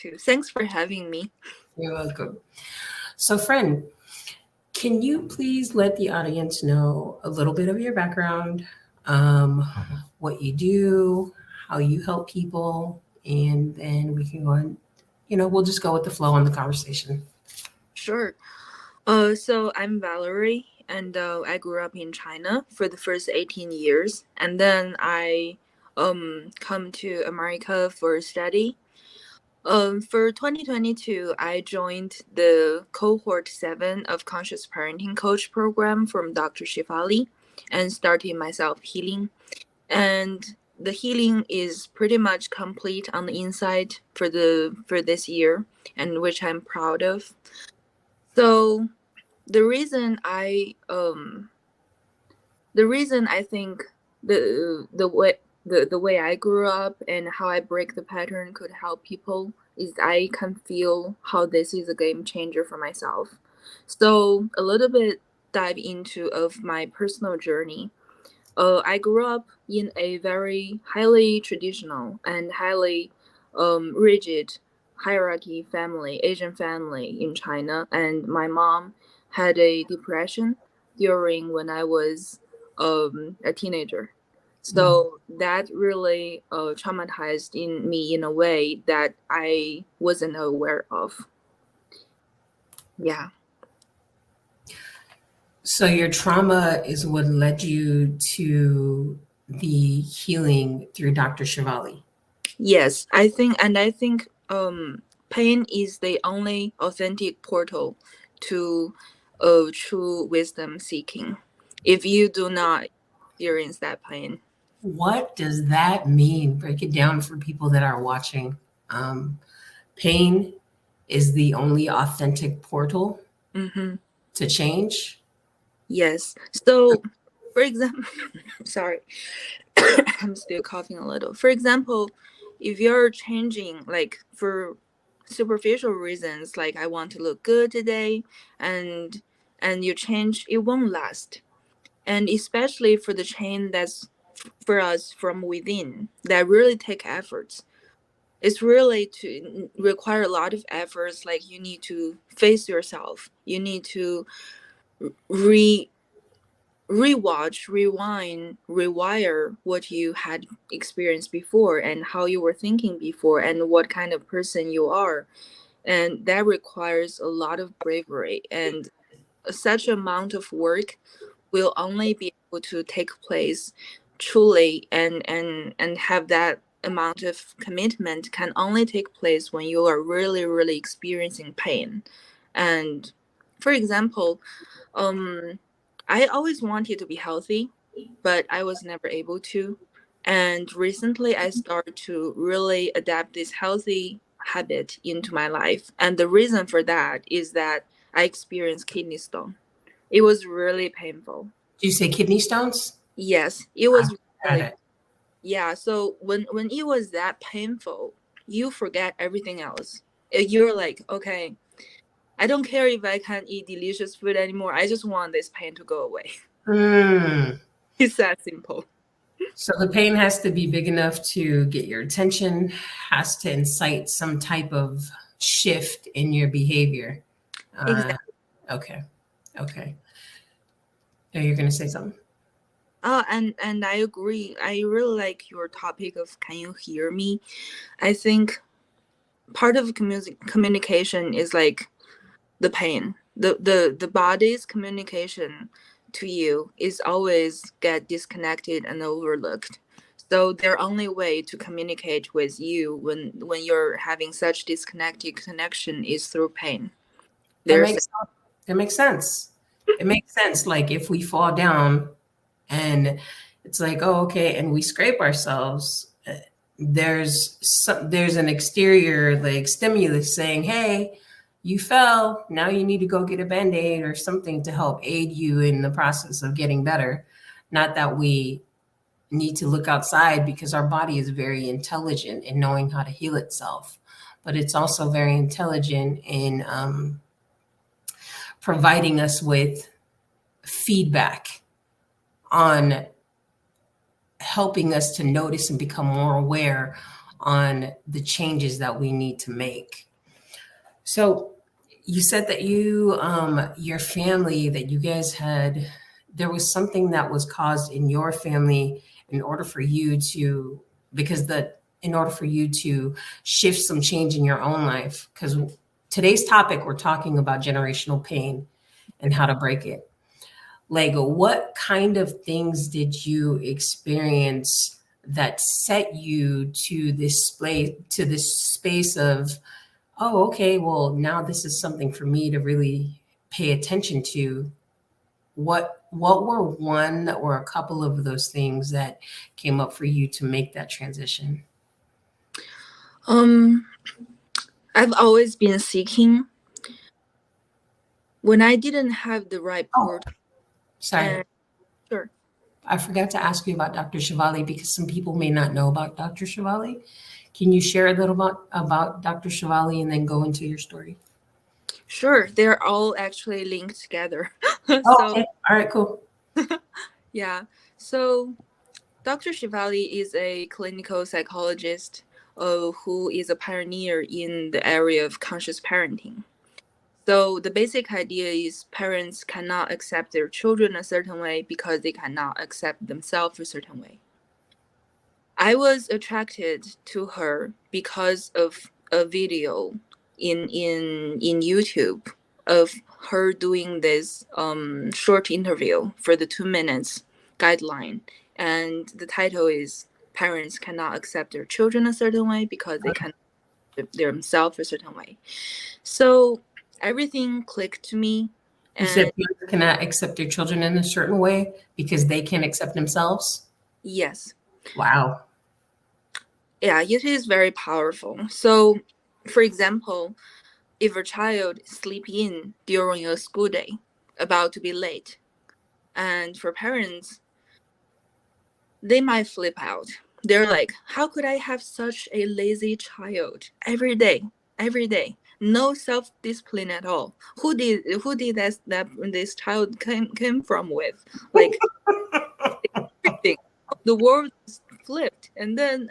too. Thanks for having me. You're welcome. So, friend, can you please let the audience know a little bit of your background, um, what you do, how you help people, and then we can go on. We'll just go with the flow on the conversation. Sure. So I'm Valerie, and I grew up in China for the first 18 years, and then I come to America for study. For 2022, I joined the cohort 7 of Conscious Parenting Coach program from Dr. Shifali and started myself healing. And the healing is pretty much complete on the inside for this year, and which I'm proud of. So the reason I think the way I grew up and how I break the pattern could help people is I can feel how this is a game changer for myself. So a little bit dive into of my personal journey. I grew up in a very highly traditional and highly rigid hierarchy family, Asian family in China, and my mom had a depression during when I was a teenager. So that really traumatized in me in a way that I wasn't aware of. Yeah. So, your trauma is what led you to the healing through Dr. Shivali. Yes, I think pain is the only authentic portal to true wisdom seeking. If you do not experience that pain. What does that mean? Break it down for people that are watching. Um, Pain is the only authentic portal Mm-hmm. to change. Yes. So, for example, sorry, I'm still coughing a little. For example, if you're changing, like for superficial reasons, like I want to look good today, and you change, it won't last. And especially for the change that's for us from within, that really take efforts. It's really to require a lot of efforts. Like you need to face yourself. You need to re rewatch, rewind, rewire what you had experienced before and how you were thinking before and what kind of person you are. And that requires a lot of bravery, and such amount of work will only be able to take place truly, and have that amount of commitment can only take place when you are really really experiencing pain. And for example, um I always wanted to be healthy, but I was never able to. And recently I started to really adapt this healthy habit into my life, and the reason for that is that I experienced kidney stone. It was really painful. Do you say kidney stones? Yes, it I was got really, it. yeah. So when it was that painful, you forget everything else. You're like, okay, I don't care if I can't eat delicious food anymore. I just want this pain to go away. Mm. It's that simple. So the pain has to be big enough to get your attention, has to incite some type of shift in your behavior. Uh, Exactly. okay. Okay. Are you going to say something? And I agree. I really like your topic of can you hear me? I think part of communication is like the pain. The body's communication to you is always get disconnected and overlooked. So their only way to communicate with you when you're having such disconnected connection is through pain. That There's makes that makes sense. It makes sense. Like if we fall down and it's like, oh, okay, and we scrape ourselves, there's an exterior like stimulus saying, hey, you fell, now you need to go get a band-aid or something to help aid you in the process of getting better. Not that we need to look outside, because our body is very intelligent in knowing how to heal itself, but it's also very intelligent in providing us with feedback on helping us to notice and become more aware on the changes that we need to make. So you said that your family, that you guys had, there was something that was caused in your family in order for you to, because in order for you to shift some change in your own life. Because today's topic, we're talking about generational pain and how to break it. Lego, what kind of things did you experience that set you to this space of, oh, okay, well, now this is something for me to really pay attention to? What were one or a couple of those things that came up for you to make that transition? Um, I've always been seeking when I didn't have the right Oh, port. sorry. And sure, I forgot to ask you about Dr. Shivali because some people may not know about Dr. Shivali. Can you share a little about Dr. Shivali and then go into your story? sure, they're all actually linked together. Oh, So okay. All right, cool. yeah, so Dr. Shivali is a clinical psychologist who is a pioneer in the area of conscious parenting. So the basic idea is parents cannot accept their children a certain way because they cannot accept themselves a certain way. I was attracted to her because of a video in YouTube of her doing this short interview for the 2 minutes guideline, and the title is "Parents cannot accept their children a certain way because they cannot accept themselves a certain way." So everything clicked to me, You said and parents cannot accept their children in a certain way because they can't accept themselves. yes, Wow. yeah, it is very powerful. So, for example, if a child sleep in during a school day, about to be late, and for parents, they might flip out. They're like, "How could I have such a lazy child every day, every day? No self discipline at all. Who did that this child came from with? Like everything, the world is flipped and then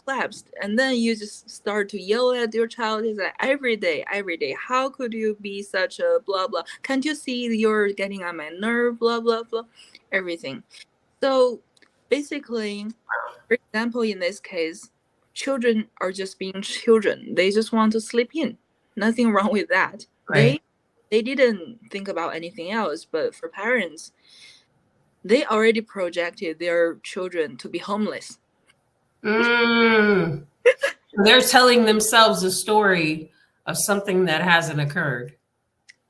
collapsed, and then you just start to yell at your child. Is like every day, how could you be such a blah blah? Can't you see you're getting on my nerve? Blah blah blah, everything." So basically, for example, in this case, children are just being children. They just want to sleep in. Nothing wrong with that. Right. They didn't think about anything else. But for parents, they already projected their children to be homeless. Mm. They're telling themselves a story of something that hasn't occurred.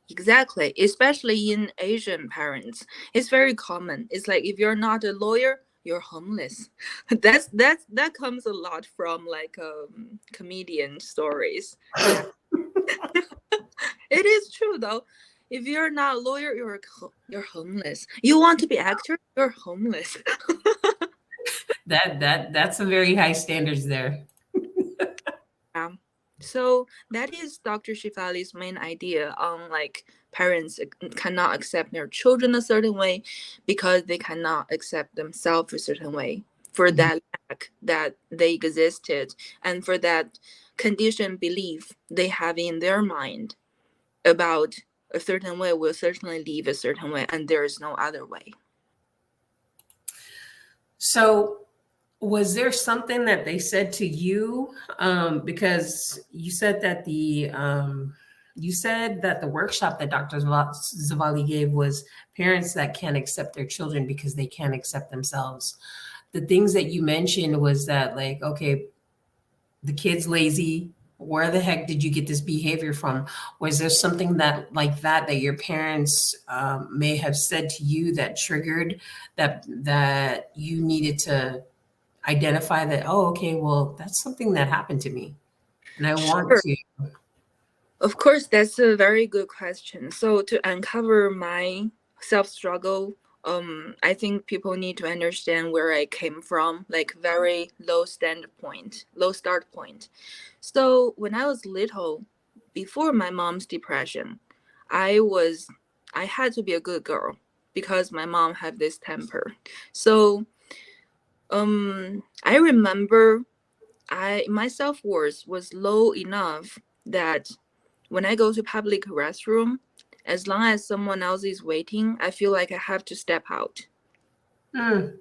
Exactly, especially in Asian parents. It's very common. It's like if you're not a lawyer, you're homeless. That comes a lot from like comedian stories. Yeah. It is true though. If you're not a lawyer, you're homeless. You want to be actor, you're homeless. That's a very high standards there. Yeah. So that is Dr. Shifali's main idea on like parents cannot accept their children a certain way because they cannot accept themselves a certain way for Mhm. that lack that they existed, and for that conditioned belief they have in their mind about a certain way will certainly leave a certain way and there is no other way. So, was there something that they said to you? Because you said that the workshop that Dr. Zavali gave was parents that can't accept their children because they can't accept themselves. The things that you mentioned was that, like, okay, the kid's lazy. Where the heck did you get this behavior from? Was there something that like that your parents may have said to you that triggered that you needed to identify that, oh, okay, well, that's something that happened to me and I want Sure. to. Of course, that's a very good question. So to uncover my self struggle, I think people need to understand where I came from, like very low start point. So when I was little, before my mom's depression, I was I had to be a good girl because my mom had this temper. So I remember my self-worth was low enough that when I go to public restroom, as long as someone else is waiting, I feel like I have to step out Mm.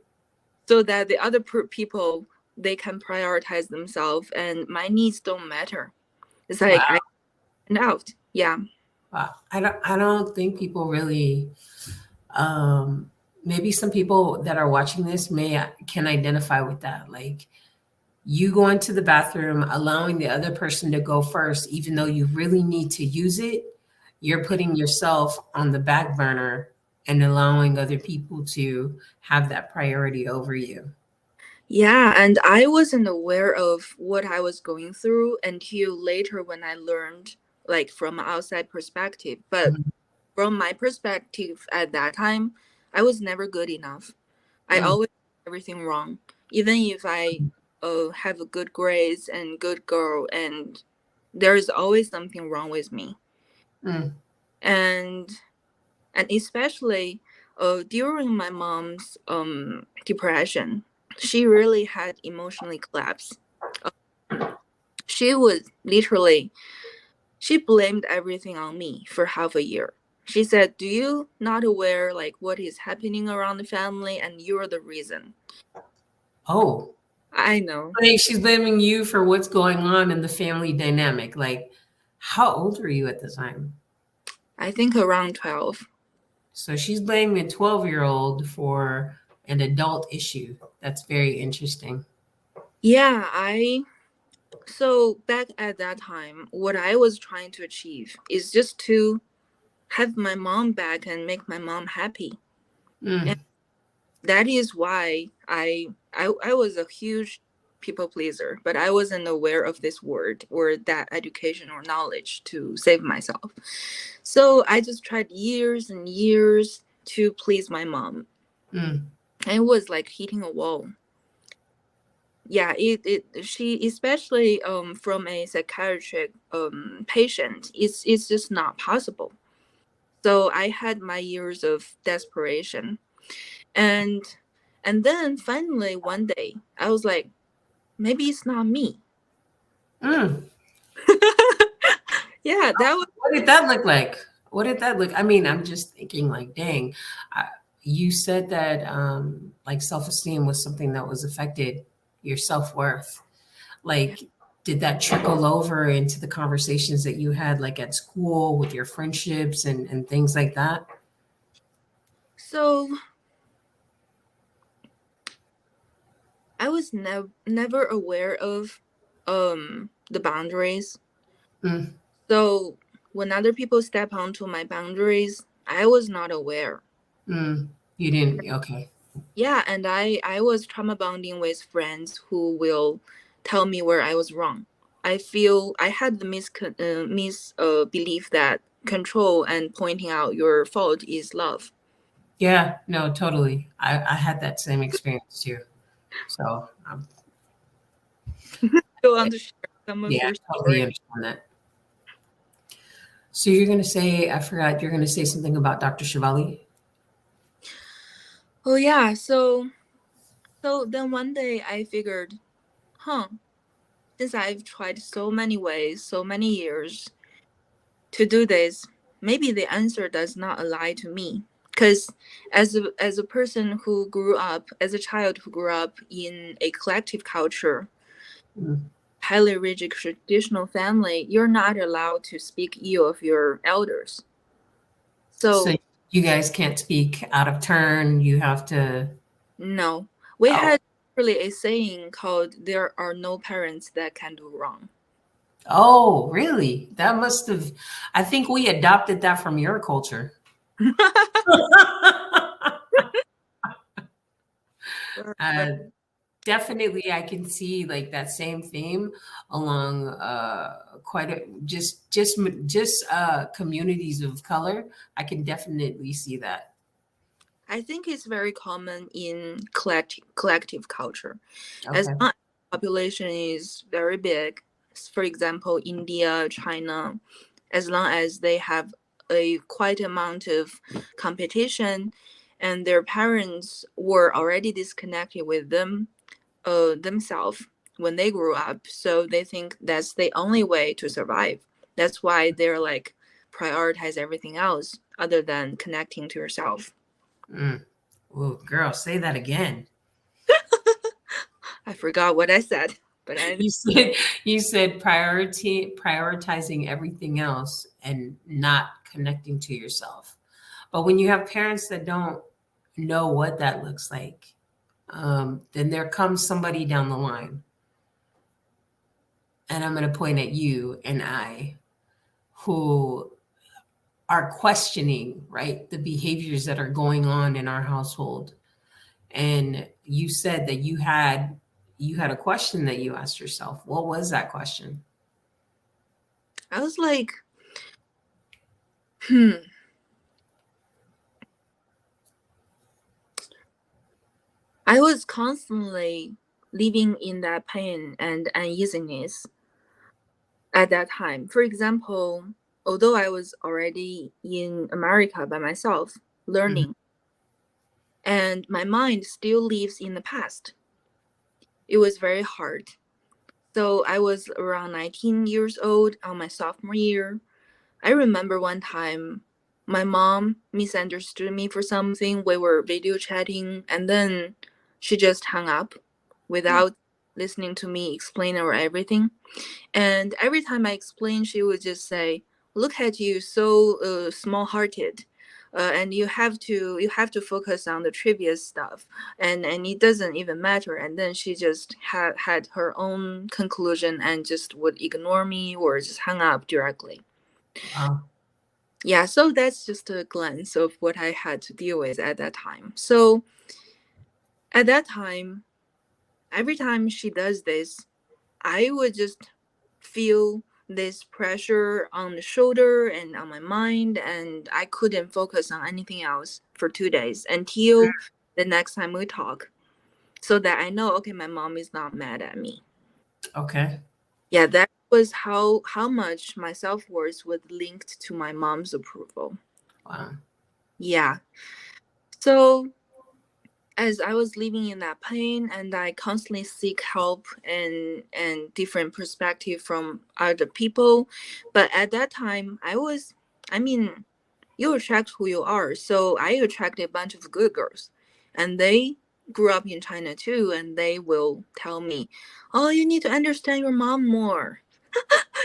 so that the other people, they can prioritize themselves and my needs don't matter. It's like I Wow. stand out. Yeah. Wow. I don't think people really um maybe some people that are watching this may can identify with that. Like you going to the bathroom, allowing the other person to go first, even though you really need to use it, you're putting yourself on the back burner and allowing other people to have that priority over you. Yeah, and I wasn't aware of what I was going through until later when I learned, like from an outside perspective. But Mhm. from my perspective at that time, I was never good enough. I Mm, always did everything wrong. Even if I have a good grades and good girl, and there is always something wrong with me. mm, And especially during my mom's depression, she really had emotionally collapsed. She was literally, she blamed everything on me for half a year. She said, "Do you not aware like what is happening around the family, and you're the reason?" oh, I know. like she's blaming you for what's going on in the family dynamic. Like, how old were you at the time? I think around 12. So she's blaming a 12-year-old for an adult issue. That's very interesting. Yeah, I so back at that time, what I was trying to achieve is just to have my mom back and make my mom happy. And Mm, that is why I was a huge people pleaser, but I wasn't aware of this word or that education or knowledge to save myself. So I just tried years and years to please my mom. mm, And it was like hitting a wall. Yeah, it she, especially from a psychiatric patient, it's just not possible. So I had my years of desperation. And then finally one day I was like, maybe it's not me. mm. Yeah, that was What did that look like? What did that look? I mean, I'm just thinking, like, dang, I, you said that like self-esteem was something that was affected, your self-worth. yeah. Like, did that trickle over into the conversations that you had, like at school with your friendships and things like that? So I was never aware of the boundaries. Mm, So when other people step onto my boundaries, I was not aware. mm. You didn't, okay. Yeah, and I was trauma bonding with friends who will tell me where I was wrong. I feel I had the belief that control and pointing out your fault is love. Yeah, no, totally. I had that same experience too. So, You want to share some of yeah, your I totally story? understand that. So you're going to say, I forgot, you're going to say something about Dr. Shivali? Oh yeah, so then one day I figured, huh, since I've tried so many ways, so many years to do this, maybe the answer does not lie to me. Because as a person who grew up, as a child who grew up in a collective culture, Mm. highly rigid traditional family, you're not allowed to speak ill of your elders. So So you guys can't speak out of turn. You have to, no, we oh, had really a saying called "There are no parents that can do wrong." oh, really? That must have, I think we adopted that from your culture. Right. uh, Definitely, I can see like that same theme along quite a just communities of color. I can definitely see that. I think it's very common in collective culture. As Okay. long as the population is very big, for example, India, China, as long as they have a quite amount of competition and their parents were already disconnected with them themselves, when they grew up. So they think that's the only way to survive. That's why they're like prioritize everything else other than connecting to yourself. Mm. Oh, girl, say that again. I forgot what I said, but I You said you said prioritizing everything else and not connecting to yourself. But when you have parents that don't know what that looks like, then there comes somebody down the line, and I'm going to point at you and I, who are questioning, right, the behaviors that are going on in our household. And you said that you had a question that you asked yourself. What was that question? I was like, hmm, I was constantly living in that pain and uneasiness at that time. For example, although I was already in America by myself Mhm. learning, and my mind still lives in the past, it was very hard. So I was around 19 years old on my sophomore year. I remember one time my mom misunderstood me for something. We were video chatting, and then she just hung up without listening to me explain or everything. And every time I explained, she would just say, "Look at you, so small-hearted, and you have to focus on the trivial stuff, and it doesn't even matter." And then she just had her own conclusion and just would ignore me or just hang up directly. Wow. Yeah, so that's just a glance of what I had to deal with at that time. So at that time, every time she does this, I would just feel this pressure on the shoulder and on my mind, and I couldn't focus on anything else for 2 days until the next time we talk, so that I know, okay, my mom is not mad at me. Okay. Yeah, that was how much my self-worth was linked to my mom's approval. Wow. Yeah. So as I was living in that pain and I constantly seek help and different perspective from other people. But at that time I mean, you attract who you are. So I attracted a bunch of good girls. And they grew up in China too, and they will tell me, "Oh, you need to understand your mom more.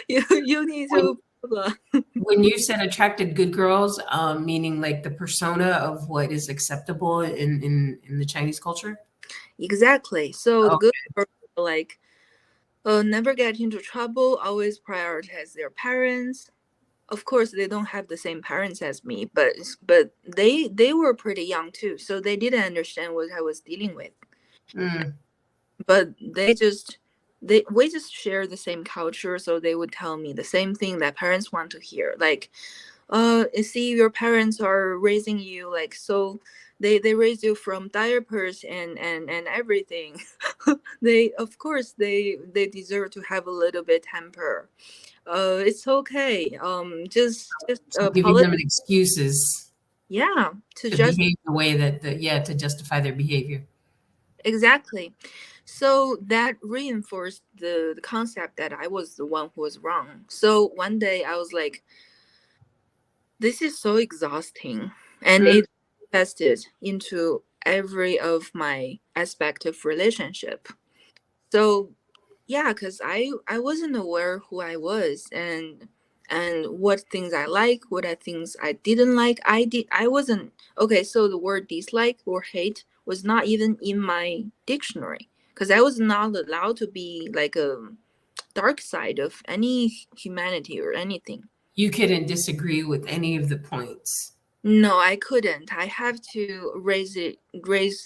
You need When to blah, when you said attracted good girls, meaning like the persona of what is acceptable in the Chinese culture? exactly." So the Oh, good girls are like, never get into trouble, always prioritize their parents. Of course, they don't have the same parents as me, but they were pretty young too, so they didn't understand what I was dealing with. mm, But they we just share the same culture, so they would tell me the same thing that parents want to hear, like, see, your parents are raising you like so. They raise you from diapers and everything. They, of course, they deserve to have a little bit temper. It's okay. Just so giving them excuses yeah, to to just behave the way that yeah, to justify their behavior. exactly. So that reinforced the concept that I was the one who was wrong. So one day I was like, this is so exhausting, and Mm, it tested into every of my aspect of relationship. So yeah, because I wasn't aware who I was and what things I like, what I things I didn't like. I wasn't okay. So the word dislike or hate was not even in my dictionary because I was not allowed to be like a dark side of any humanity or anything. you couldn't disagree with any of the points. No, I couldn't. I have to raise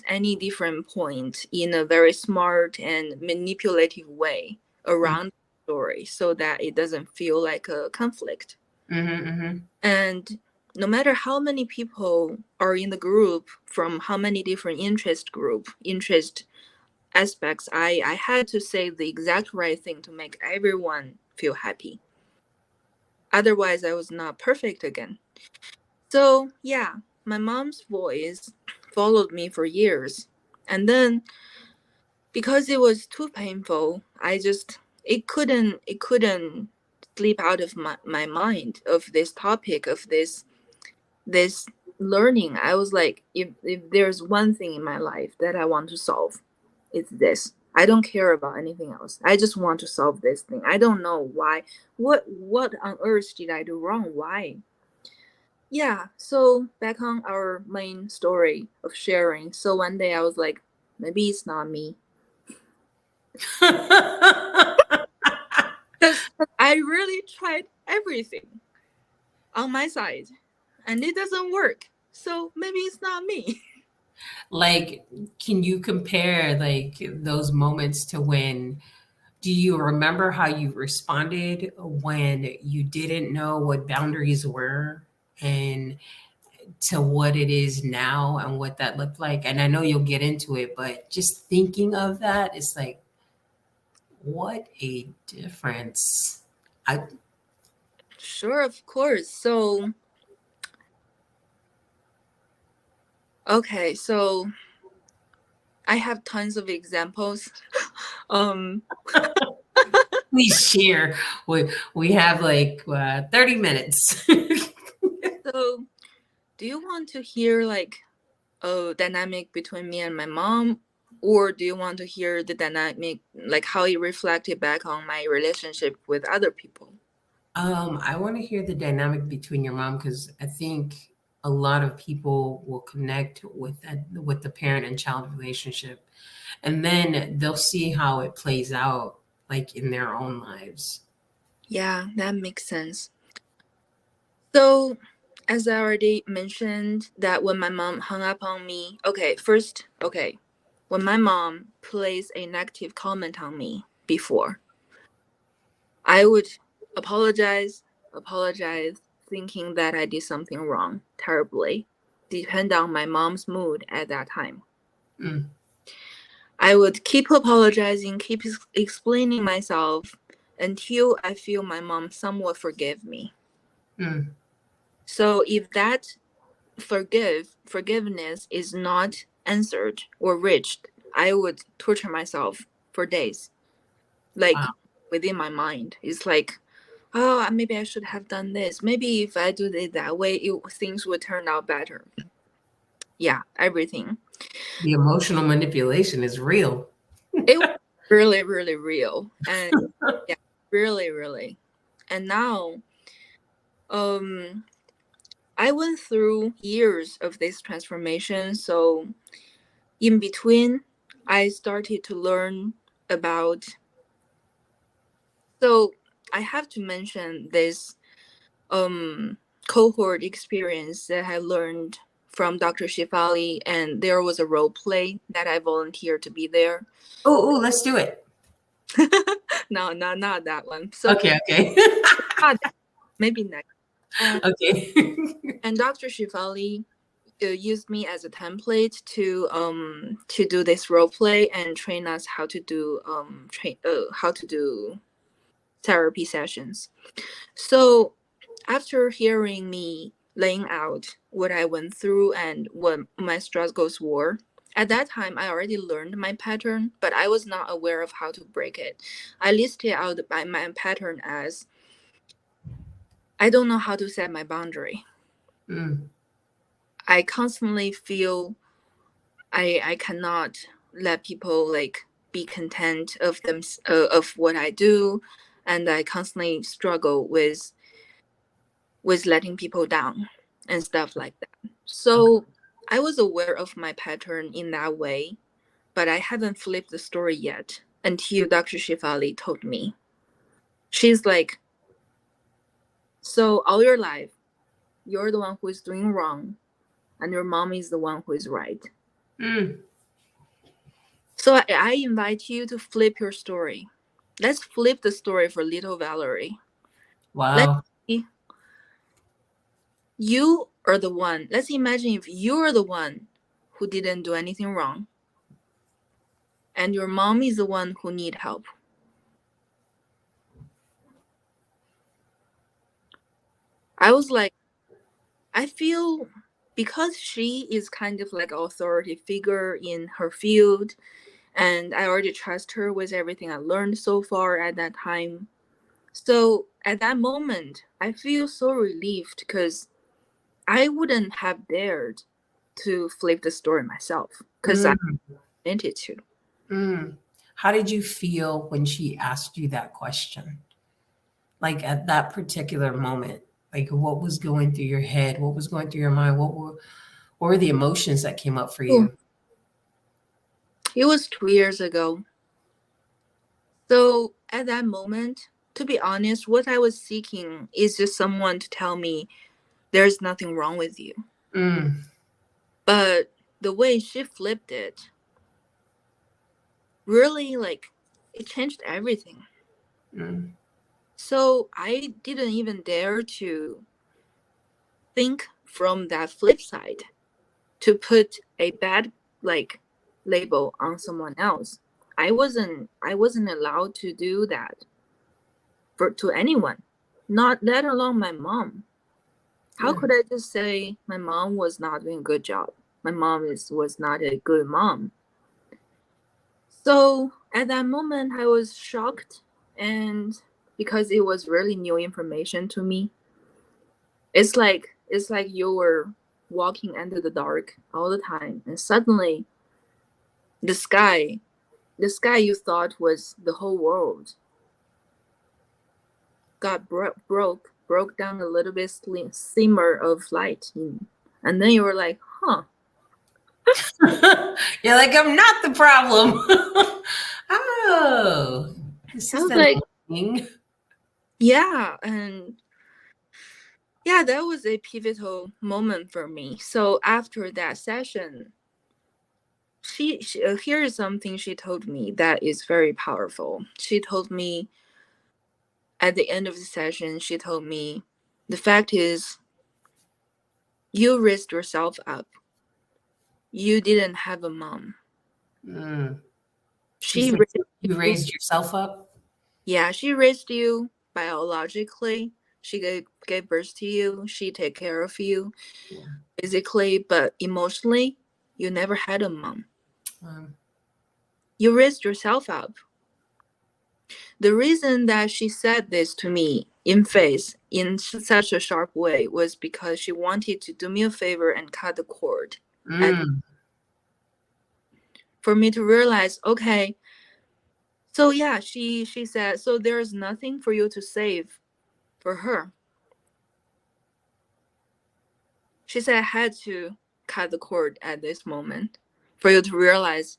any different point in a very smart and manipulative way Mm, around the story so that it doesn't feel like a conflict. mhm, mhm. And no matter how many people are in the group from how many different interest aspects, I had to say the exact right thing to make everyone feel happy. Otherwise, I was not perfect again. So, yeah, my mom's voice followed me for years. And then because it was too painful. It couldn't sleep out of my mind of this topic of this learning. I was like, if there's one thing in my life that I want to solve, it's this. I don't care about anything else. I just want to solve this thing. I don't know why. What on earth did I do wrong? Why? Yeah, so back on our main story of sharing. So one day I was like, maybe it's not me. Because I really tried everything on my side and it doesn't work. So maybe it's not me. Like, can you compare like those moments to when do you remember how you responded when you didn't know what boundaries were and to what it is now and what that looked like? And I know you'll get into it, but just thinking of that, it's like, what a difference. I Sure, of course. So, okay, so I have tons of examples. um, please share. We have like 30 minutes. so do you want to hear like a dynamic between me and my mom, or do you want to hear the dynamic, like how it reflected back on my relationship with other people? I want to hear the dynamic between your mom because I think a lot of people will connect with that with the parent and child relationship, and then they'll see how it plays out like in their own lives. Yeah, that makes sense. So, as I already mentioned, that when my mom hung up on me, when my mom placed a negative comment on me before, I would apologize, apologize, thinking that I did something wrong, terribly, depend on my mom's mood at that time. Mm, I would keep apologizing, keep explaining myself until I feel my mom somewhat forgive me. mm, So if that forgiveness is not answered or reached, I would torture myself for days, like wow. within my mind. It's like, oh, maybe I should have done this. Maybe if I do it that way, things would turn out better. Yeah, everything. The emotional manipulation is real. It was really, really real, and yeah, really, really. And now, um, I went through years of this transformation. So in between, I started to learn about. So I have to mention this um cohort experience that I learned from Dr. Shifali, and there was a role play that I volunteered to be there. Oh, oh, let's do it. No, not that one. So Okay, okay. not that, maybe next. And Okay. Dr. Shifali used me as a template to do this role play and train us how to do therapy sessions. So after hearing me laying out what I went through and what my struggles were, at that time I already learned my pattern, but I was not aware of how to break it. I listed out my pattern as I don't know how to set my boundary. Mm, I constantly feel I cannot let people like be content of them of what I do, and I constantly struggle with letting people down and stuff like that. okay. So I was aware of my pattern in that way, but I haven't flipped the story yet until Dr. Shifali told me. She's like, so all your life, you're the one who is doing wrong, and your mom is the one who is right. Mm, So I invite you to flip your story. Let's flip the story for little Valerie. Let's wow. see, you are the one. Let's imagine if you are the one who didn't do anything wrong, and your mom is the one who need help. I was like, I feel because she is kind of like an authority figure in her field, and I already trust her with everything I learned so far at that time. So at that moment, I feel so relieved because I wouldn't have dared to flip the story myself because I Mm, wanted to. mm. How did you feel when she asked you that question? Like at that particular moment, like what was going through your head? What was going through your mind? What were the emotions that came up for Oh, you? it was 2 years ago. So at that moment, to be honest, what I was seeking is just someone to tell me there's nothing wrong with you. Mm, But the way she flipped it, really, like, it changed everything. mm, So I didn't even dare to think from that flip side to put a bad, like, label on someone else. I wasn't allowed to do that for to anyone, not let alone my mom. How yeah. could I just say my mom was not doing a good job? My mom was not a good mom. So at that moment, I was shocked, and because it was really new information to me, it's like you were walking under the dark all the time, and suddenly the sky, the sky you thought was the whole world, got broke down a little bit, simmer of light, and then you were like, huh. You're like, I'm not the problem. Oh, this I is was the like, thing. yeah, and yeah, that was a pivotal moment for me. So after that session, here is something she told me that is very powerful. She told me at the end of the session, she told me, the fact is, you raised yourself up. You didn't have a mom. Mm. She She said raised you you. raised yourself up. Yeah, she raised you biologically. She gave birth to you. She take care of you Yeah. physically, but emotionally, you never had a mom. Um, You raised yourself up. The reason that she said this to me in face in such a sharp way was because she wanted to do me a favor and cut the cord. And mm, for me to realize, okay, so yeah, she said, so there's nothing for you to save for her. She said I had to cut the cord at this moment for you to realize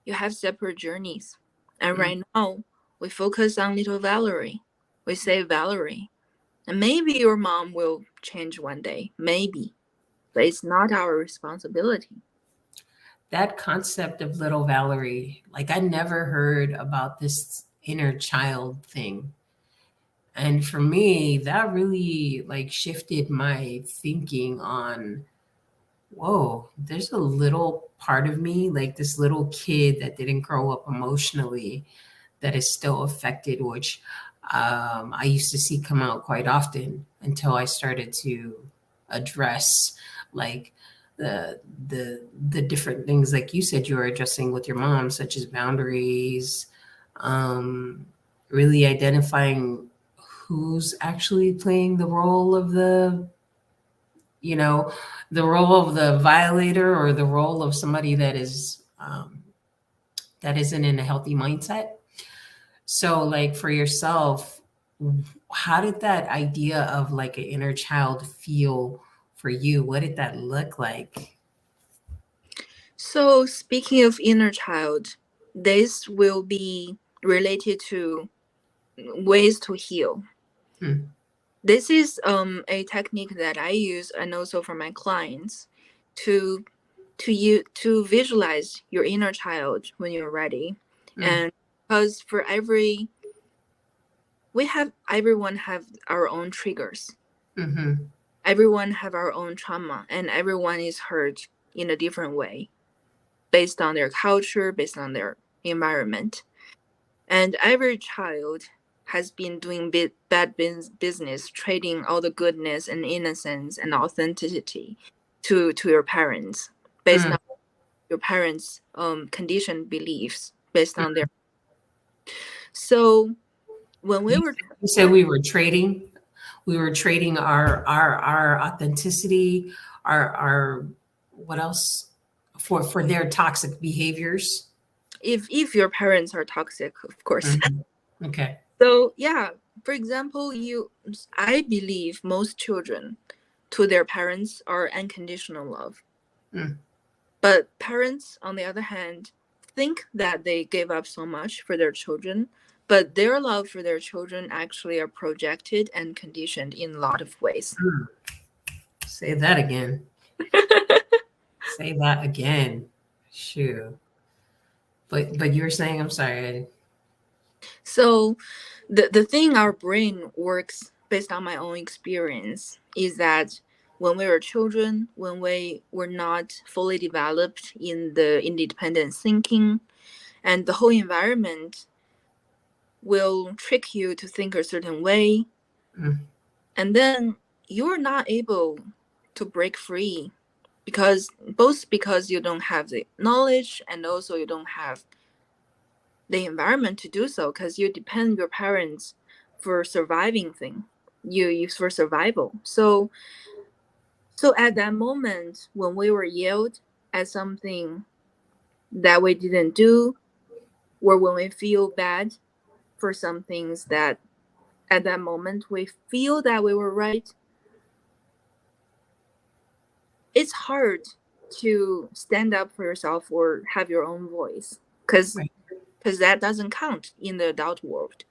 you have separate journeys. And mm. right now, we focus on little Valerie. We save Valerie. And maybe your mom will change one day. Maybe. But it's not our responsibility. That concept of little Valerie, like I never heard about this inner child thing. And for me, that really like shifted my thinking on, whoa, there's a little part of me, like this little kid that didn't grow up emotionally that is still affected, which I used to see come out quite often until I started to address like the different things like you said you were addressing with your mom, such as boundaries, um, really identifying who's actually playing the role of you know the role of the violator or the role of somebody that is that isn't in a healthy mindset. So, like for yourself, how did that idea of like an inner child feel for you? What did that look like? So, speaking of inner child, this will be related to ways to heal. Hmm. This is a technique that I use and also for my clients to to visualize your inner child when you're ready. Mm, And because for everyone have our own triggers. mm-hmm, Everyone have our own trauma, and everyone is hurt in a different way based on their culture, based on their environment. And every child has been doing bad business, trading all the goodness and innocence and authenticity to your parents based mm, on your parents' conditioned beliefs based on their. So when we You, were, you said we were trading our authenticity, our what else for their toxic behaviors. if your parents are toxic, of course. Mhm. Okay. So yeah, for example, I believe most children to their parents are unconditional love. Mm. But parents, on the other hand, think that they gave up so much for their children, but their love for their children actually are projected and conditioned in a lot of ways. Mm. Say that again. Say that again. Shoot. But you were saying, I'm sorry. So the thing our brain works based on my own experience is that when we were children, when we were not fully developed in the independent thinking, and the whole environment will trick you to think a certain way, Mm. and then you're not able to break free because both because you don't have the knowledge and also you don't have the environment to do so because you depend your parents for surviving thing, you use for survival. So at that moment when we were yelled at something that we didn't do, or when we feel bad for some things that at that moment we feel that we were right, it's hard to stand up for yourself or have your own voice because Right. that doesn't count in the adult world.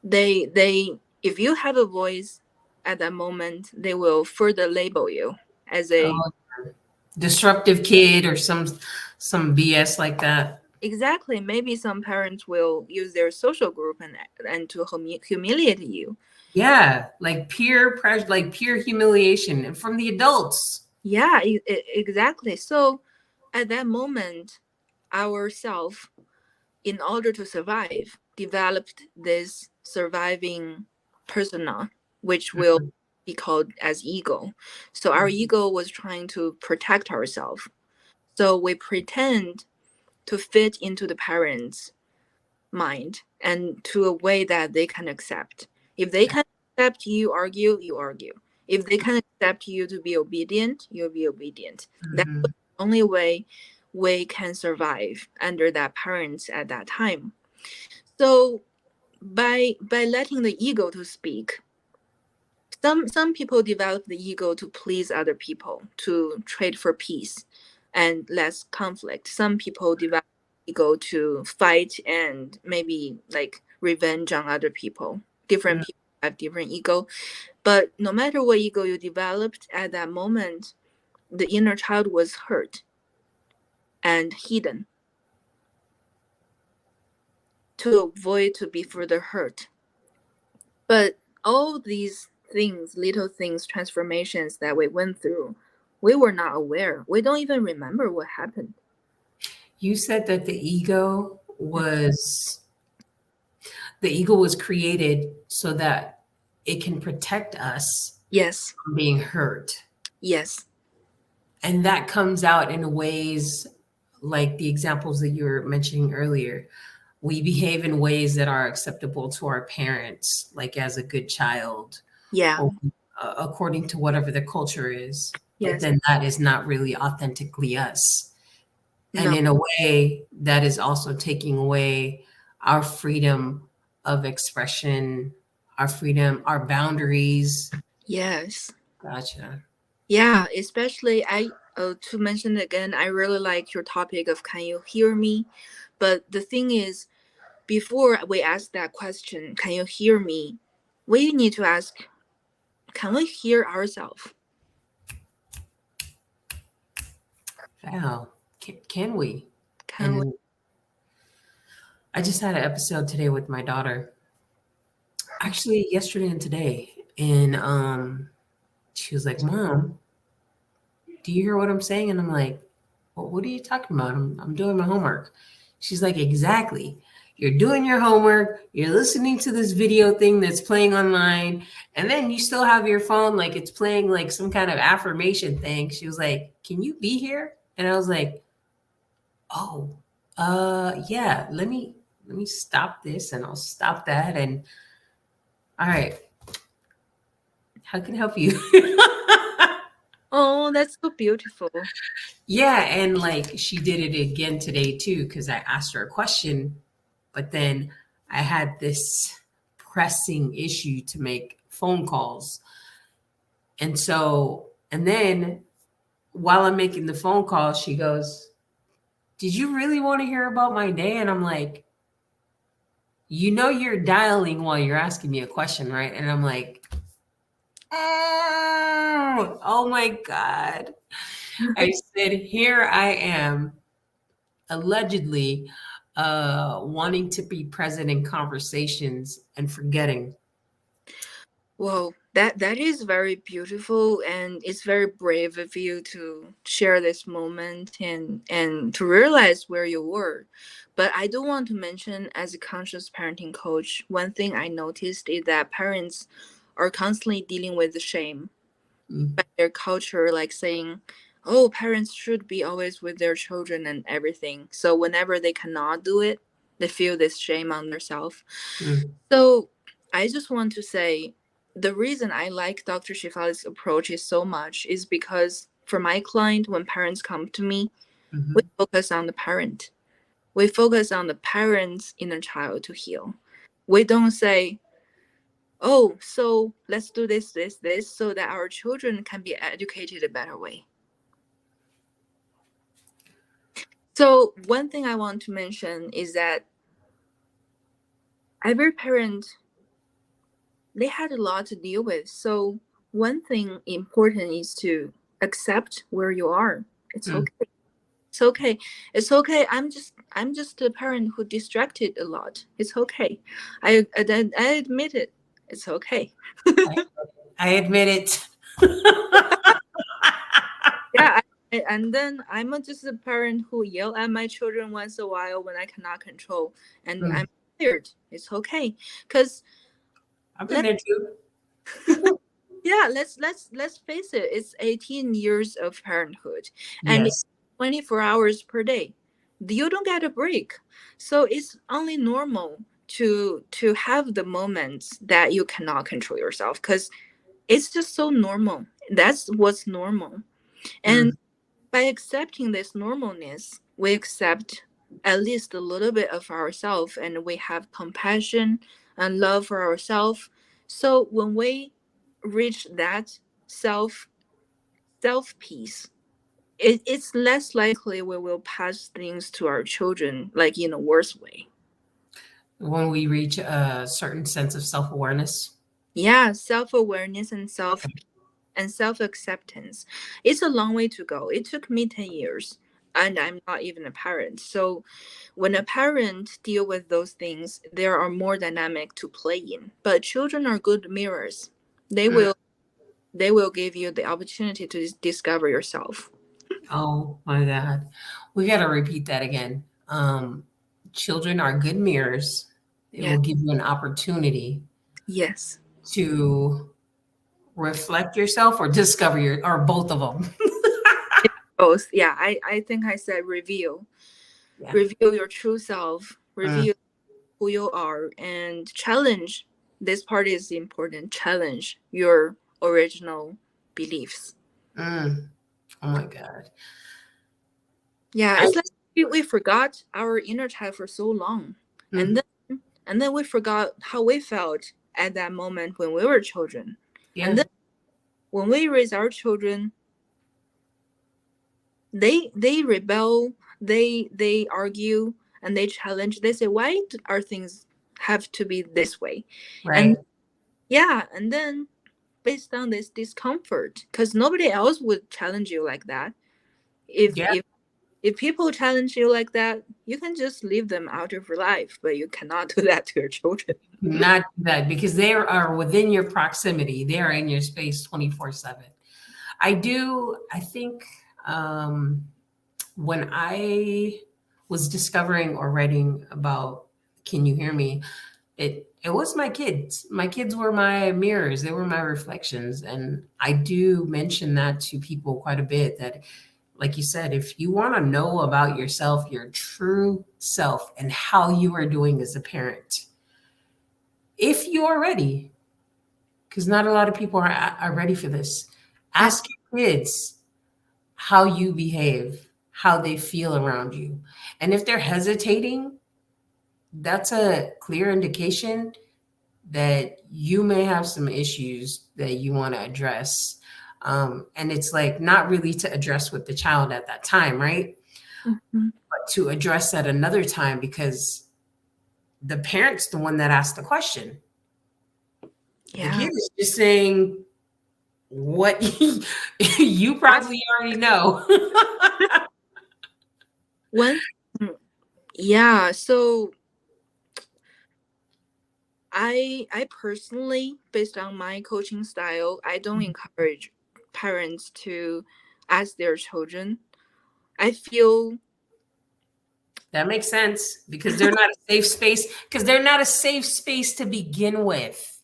They if you have a voice at that moment, they will further label you as a. Oh, disruptive kid or some BS like that. Exactly, maybe some parents will use their social group and to humiliate you. Yeah, like peer pressure, like peer humiliation and from the adults. Yeah, exactly. So at that moment, ourself, in order to survive, developed this surviving persona, which will Mhm. be called as ego. So our ego was trying to protect ourselves. So we pretend to fit into the parents' mind and to a way that they can accept. If they can accept you argue, you argue. If they can accept you to be obedient, you'll be obedient. That's the Mhm. only way we can survive under that parents at that time. So by letting the ego to speak, some people develop the ego to please other people, to trade for peace and less conflict. Some people develop ego to fight and maybe like revenge on other people. Different Mm. people have different ego, but no matter what ego you developed at that moment, the inner child was hurt and hidden to avoid to be further hurt. But all these things, little things, transformations that we went through, we were not aware. We don't even remember what happened. You said that the ego was created so that it can protect us Yes, from being hurt. yes, And that comes out in ways like the examples that you were mentioning earlier. We behave in ways that are acceptable to our parents, like as a good child, yeah, or according to whatever the culture is. But yes, then that is not really authentically us. And no, in a way, that is also taking away our freedom of expression, our freedom, our boundaries. yes, Gotcha. yeah. Especially, to mention again, I really like your topic of can you hear me? But the thing is, before we ask that question, can you hear me? We need to ask, can we hear ourselves? Wow. Can we? Can we? And I just had an episode today with my daughter, actually yesterday and today. And she was like, Mom, do you hear what I'm saying? And I'm like, well, what are you talking about? I'm doing my homework. She's like, exactly. You're doing your homework. You're listening to this video thing that's playing online. And then you still have your phone, like it's playing like some kind of affirmation thing. She was like, can you be here? And I was like, Oh, yeah. Let me stop this, and I'll stop that. And all right, how can I help you? Oh, that's so beautiful. Yeah, and like she did it again today too, because I asked her a question, but then I had this pressing issue to make phone calls. And then while I'm making the phone call, she goes, "Did you really want to hear about my day?" And I'm like, you're dialing while you're asking me a question, right? And I'm like, oh my God. I said, here I am, allegedly wanting to be present in conversations and forgetting. Well, that is very beautiful, and it's very brave of you to share this moment and to realize where you were. But I do want to mention, as a conscious parenting coach, one thing I noticed is that parents are constantly dealing with the shame Mm, by their culture, like saying, "Oh, parents should be always with their children and everything." So whenever they cannot do it, they feel this shame on themselves. mm, So I just want to say the reason I like Dr. Shifali's approach is so much is because for my client, when parents come to me, we mhm. focus on the parent. We focus on the parent's inner child to heal. We don't say, "Oh, so let's do this, so that our children can be educated a better way." So one thing I want to mention is that every parent, they had a lot to deal with. So one thing important is to accept where you are. It's Mm. okay. It's okay. It's okay. I'm just a parent who distracted a lot. It's okay. I admit it. It's okay. I, I admit it. Yeah. And then just a parent who yell at my children once a while when I cannot control, and I'm Mm. tired. It's okay. Because I've been there too. yeah, let's face it, it's 18 years of parenthood and it's Yes. 24 hours per day. You don't get a break. So it's only normal to have the moments that you cannot control yourself, because it's just so normal. That's what's normal. And Mm. by accepting this normalness, we accept at least a little bit of ourselves, and we have compassion and love for ourselves. So when we reach that self self peace, it's less likely we will pass things to our children like in a worse way. When we reach a certain sense of self awareness. Yeah, self awareness and self acceptance. It's a long way to go. It took me 10 years, and I'm not even a parent. So when a parent deal with those things, there are more dynamic to play in. But children are good mirrors. They Mm. will they will give you the opportunity to discover yourself. Oh my God. We got to repeat that again. Children are good mirrors. It Yeah. will give you an opportunity Yes. to reflect yourself or discover or both of them. Both. Yeah. I think I said reveal. Yeah. Reveal your true self. Mm, Reveal who you are and challenge. This part is important. Challenge your original beliefs. mm. Oh my God. Yeah, I, it's like we forgot our inner child for so long, and mm, then we forgot how we felt at that moment when we were children, and yeah. then when we raise our children, they rebel, they argue, and they challenge. They say, "Why are things have to be this way?" And Right. yeah, and then based on this discomfort, because nobody else would challenge you like that. If Yeah. if if people challenge you like that, you can just leave them out of your life, but you cannot do that to your children. Not that because they are within your proximity. They are in your space 24/7. I think um, when I was discovering or writing about Can You Hear Me? It was my kids. My kids were my mirrors. They were my reflections. And I do mention that to people quite a bit that Like you said, if you want to know about yourself, your true self, and how you are doing as a parent, if you are ready, because not a lot of people are ready for this, Yeah. ask your kids how you behave, how they feel around you. And if they're hesitating, that's a clear indication that you may have some issues that you want to address. And it's like not really to address with the child at that time, right? Mhm. But to address at another time because the parent's the one that asked the question. The Yeah. kid is just saying what you What? probably already know. One thing, yeah. So I personally, based on my coaching style, I don't encourage parents to ask their children. I feel That makes sense because they're not a safe space because they're not a safe space to begin with.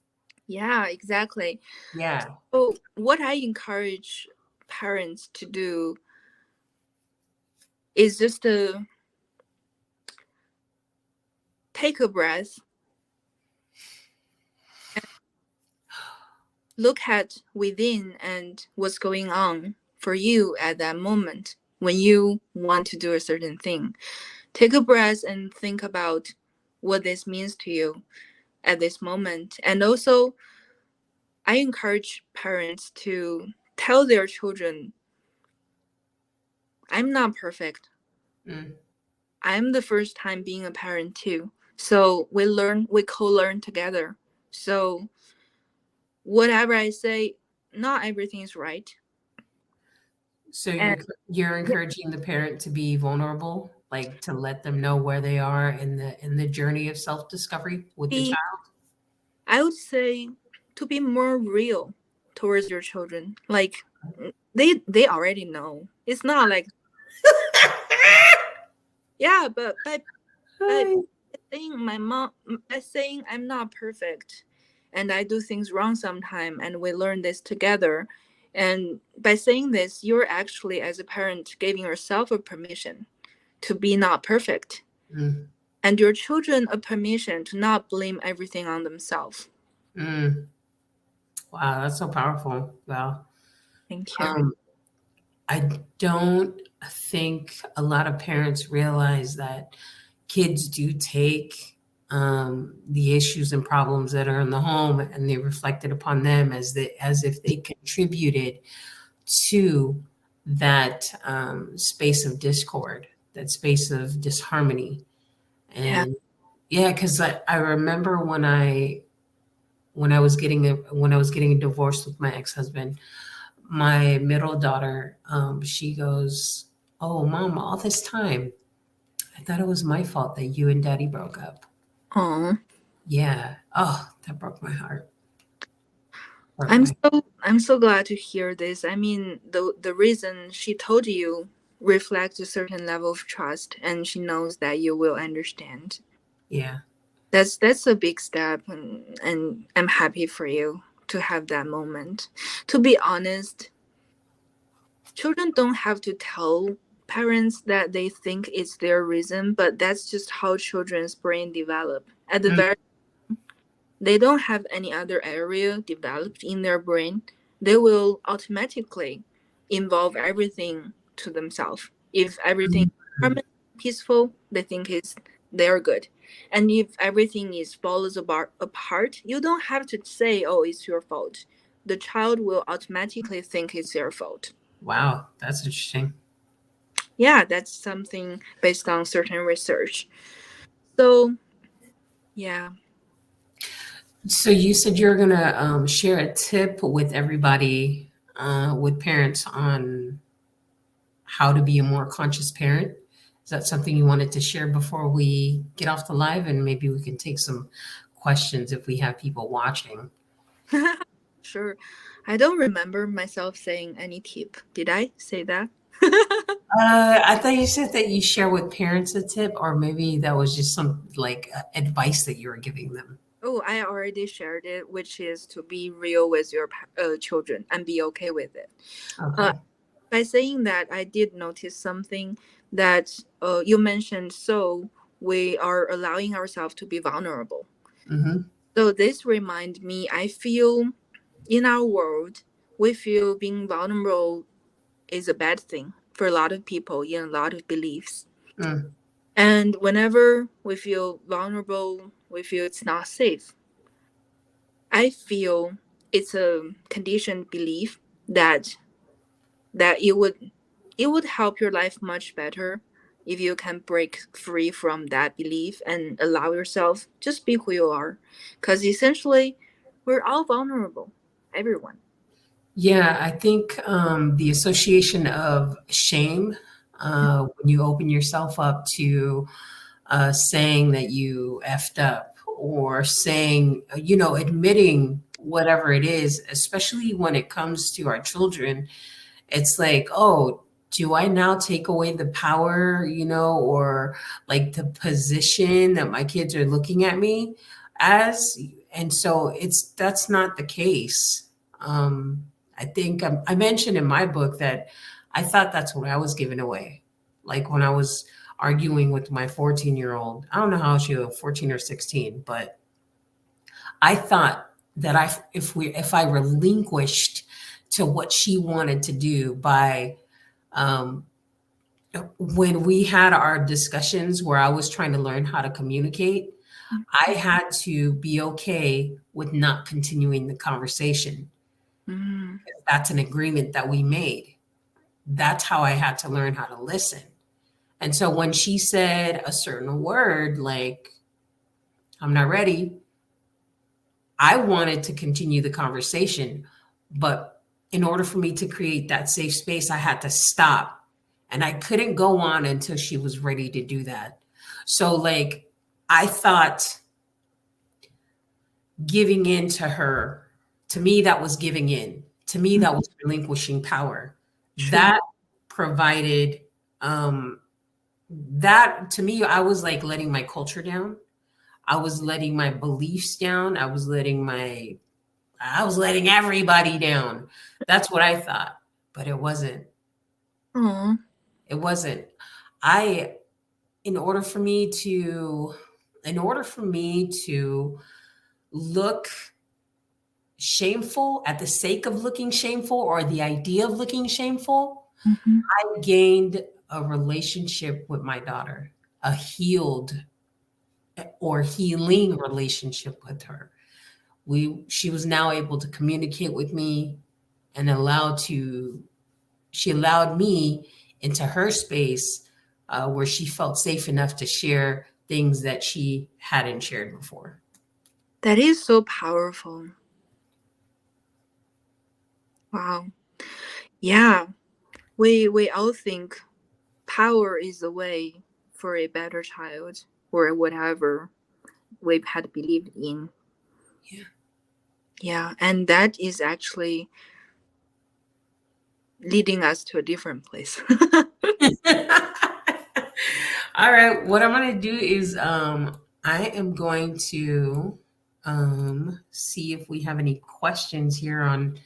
yeah, exactly. Yeah. So what I encourage parents to do is just to take a breath and look at within and what's going on for you at that moment when you want to do a certain thing. Take a breath and think about what this means to you at this moment. And also, I encourage parents to tell their children, I'm not perfect. Mm. I'm the first time being a parent too. So we co-learn together. So whatever I say, not everything is right. So And you're encouraging the parent to be vulnerable, like to let them know where they are in the journey of self-discovery with the be, child. I would say to be more real towards your children. Like they already know. It's not like yeah, but by Hi. saying by saying I'm not perfect and I do things wrong sometime and we learn this together. And by saying this, you're actually as a parent giving yourself a permission to be not perfect Mm, and your children a permission to not blame everything on themselves. mm. Wow, that's so powerful. Wow. Thank you. Um, I don't think a lot of parents realize that kids do take the issues and problems that are in the home and they reflect it upon them as if they contributed to that space of discord, that space of disharmony. Yeah. And yeah, because I remember when I was getting a divorce with my ex-husband, my middle daughter, she goes, "Oh, mom, all this time, I thought it was my fault that you and daddy broke up." Oh, Yeah. Oh, that broke my heart. Broke I'm my so I'm so glad to hear this. I mean, the reason she told you reflects a certain level of trust, and she knows that you will understand. yeah. That's a big step, and I'm happy for you to have that moment. To be honest, children don't have to tell parents that they think it's their reason, but that's just how children's brain develop. At the Mm, very they don't have any other area developed in their brain, they will automatically involve everything to themselves. If everything mm, is harmonious, peaceful, they think it's they're good. And if everything is apart, you don't have to say, "Oh, it's your fault." The child will automatically think it's their fault. wow, that's interesting. Yeah, that's something based on certain research. So, yeah. So you said you're gonna share a tip with everybody, with parents on how to be a more conscious parent. Is that something you wanted to share before we get off the live? And maybe we can take some questions if we have people watching. Sure. I don't remember myself saying any tip. Did I say that? I thought you said that you share with parents a tip, or maybe that was just some like advice that you were giving them. Oh, I already shared it, which is to be real with your children and be okay with it. Uh, Okay. By saying that, I did notice something that you mentioned. So we are allowing ourselves to be vulnerable. Hmm. So this remind me, I feel in our world, we feel being vulnerable is a bad thing for a lot of people in a lot of beliefs. Mm. And whenever we feel vulnerable, we feel it's not safe. I feel it's a conditioned belief that it would help your life much better if you can break free from that belief and allow yourself just be who you are, because essentially we're all vulnerable, everyone. Yeah, I think the association of shame, when you open yourself up to saying that you effed up or saying, admitting whatever it is, especially when it comes to our children, it's like, oh, do I now take away the power, or like the position that my kids are looking at me as? And so that's not the case. I think I mentioned in my book that I thought that's what I was giving away. Like when I was arguing with my 14-year-old, I don't know how she was 14 or 16, but I thought that if I relinquished to what she wanted to do by um, when we had our discussions where I was trying to learn how to communicate, I had to be okay with not continuing the conversation. Mm, That's an agreement that we made. That's how I had to learn how to listen. And so when she said a certain word, like, I'm not ready, I wanted to continue the conversation. But in order for me to create that safe space, I had to stop. And I couldn't go on until she was ready to do that. So, like, I thought giving in to her, to me, that was giving in. To me, that mm, was relinquishing power. true. That provided, that to me, I was like letting my culture down. I was letting my beliefs down. I was letting everybody down. That's what I thought, but it wasn't. Oh. It wasn't. I, in order for me to, in order for me to look shameful at the sake of looking shameful or the idea of looking shameful, Hmm. I gained a relationship with my daughter, a healed or healing relationship with her. She was now able to communicate with me and she allowed me into her space where she felt safe enough to share things that she hadn't shared before. That is so powerful. Wow. Yeah, we all think power is the way for a better child or whatever we had believed in. Yeah. Yeah, and that is actually leading us to a different place. All right, what I'm going to do is I am going to see if we have any questions here on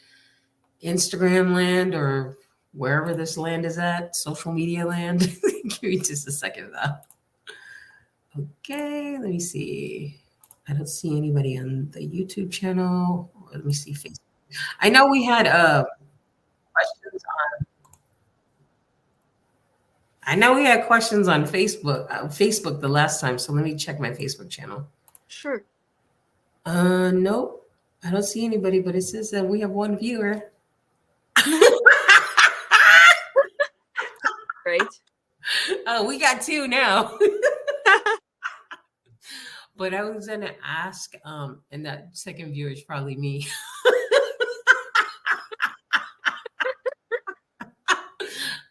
Instagram land or wherever this land is at, social media land. Give me just a second though. Okay, let me see. I don't see anybody on the YouTube channel. Let me see Facebook. I know we had questions on. I know we had questions on Facebook the last time. So let me check my Facebook channel. Sure. Nope, I don't see anybody. But it says that we have one viewer. Right? Oh, we got two now. But I was gonna ask, and that second viewer is probably me.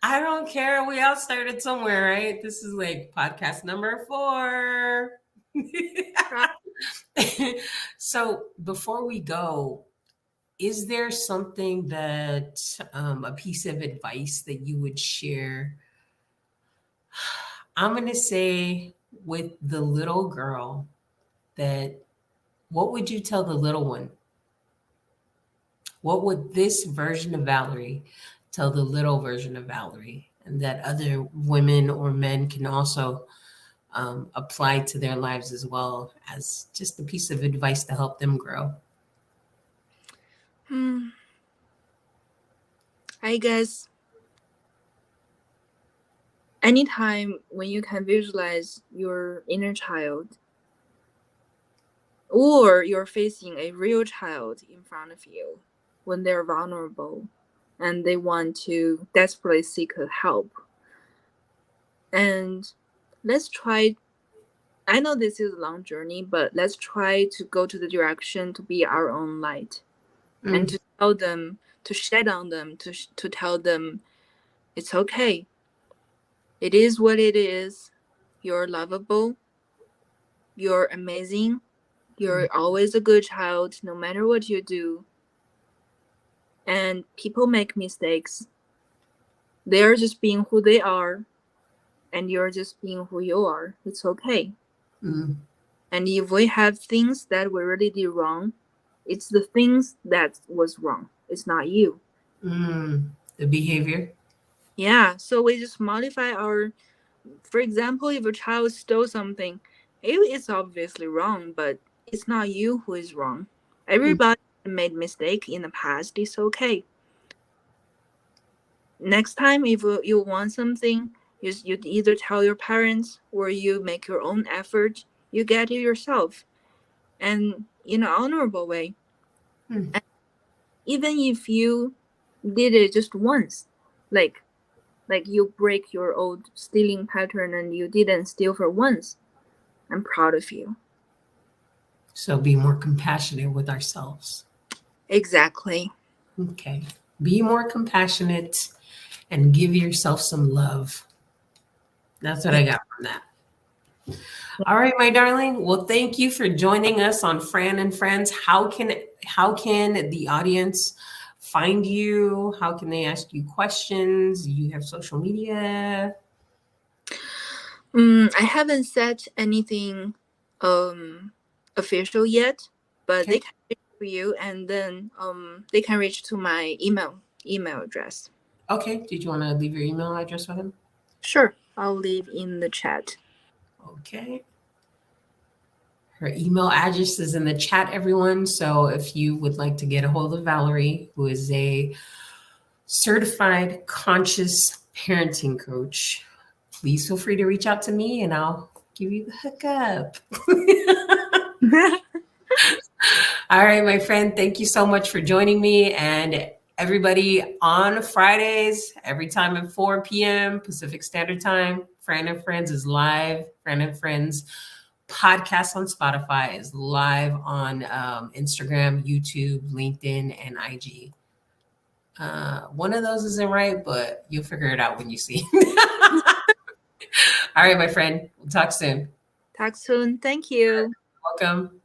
I don't care. We all started somewhere, right? This is like podcast number 4. Right. So before we go, is there something that a piece of advice that you would share? I'm gonna say with the little girl that what would you tell the little one? What would this version of Valerie tell the little version of Valerie, and that other women or men can also apply to their lives as well as just a piece of advice to help them grow. Hmm. I guess anytime when you can visualize your inner child, or you're facing a real child in front of you when they're vulnerable and they want to desperately seek help. And let's try, I know this is a long journey, but let's try to go to the direction to be our own light and Mm, to tell them, to shed on them, to tell them it's okay. It is what it is. You're lovable. You're amazing. mm, You're always a good child, no matter what you do. And people make mistakes. They're just being who they are, and you're just being who you are. It's okay. mm, And if we have things that we really did wrong, it's the things that was wrong. It's not you. mm. The behavior. Yeah. So we just modify our. For example, if a child stole something, it's obviously wrong, but it's not you who is wrong. Mm, Everybody made mistake in the past. It's okay. Next time, if you want something, you either tell your parents or you make your own effort. You get it yourself, and in an honorable way. mm, And even if you did it just once, like you break your old stealing pattern and you didn't steal for once, I'm proud of you. so be more compassionate with ourselves. Exactly. Okay. Be more compassionate and give yourself some love. That's what Yeah. I got from that. All right, my darling. Well, thank you for joining us on Fran and Friends. How can the audience find you? How can they ask you questions? You have social media. I haven't said anything um official yet, but they Okay. can reach to you, and then they can reach to my email address. Okay. Did you want to leave your email address with them? Sure, I'll leave in the chat. Okay. Her email address is in the chat, everyone. So if you would like to get a hold of Valerie, who is a certified conscious parenting coach, please feel free to reach out to me and I'll give you the hookup. All right, my friend, thank you so much for joining me. And everybody, on Fridays, every time at 4 p.m. Pacific Standard Time, Fran and Friends is live. Fran and Friends podcast on Spotify is live on Instagram, YouTube, LinkedIn, and IG. One of those isn't right, but you'll figure it out when you see. All right, my friend. We'll talk soon. Talk soon. Thank you. Welcome.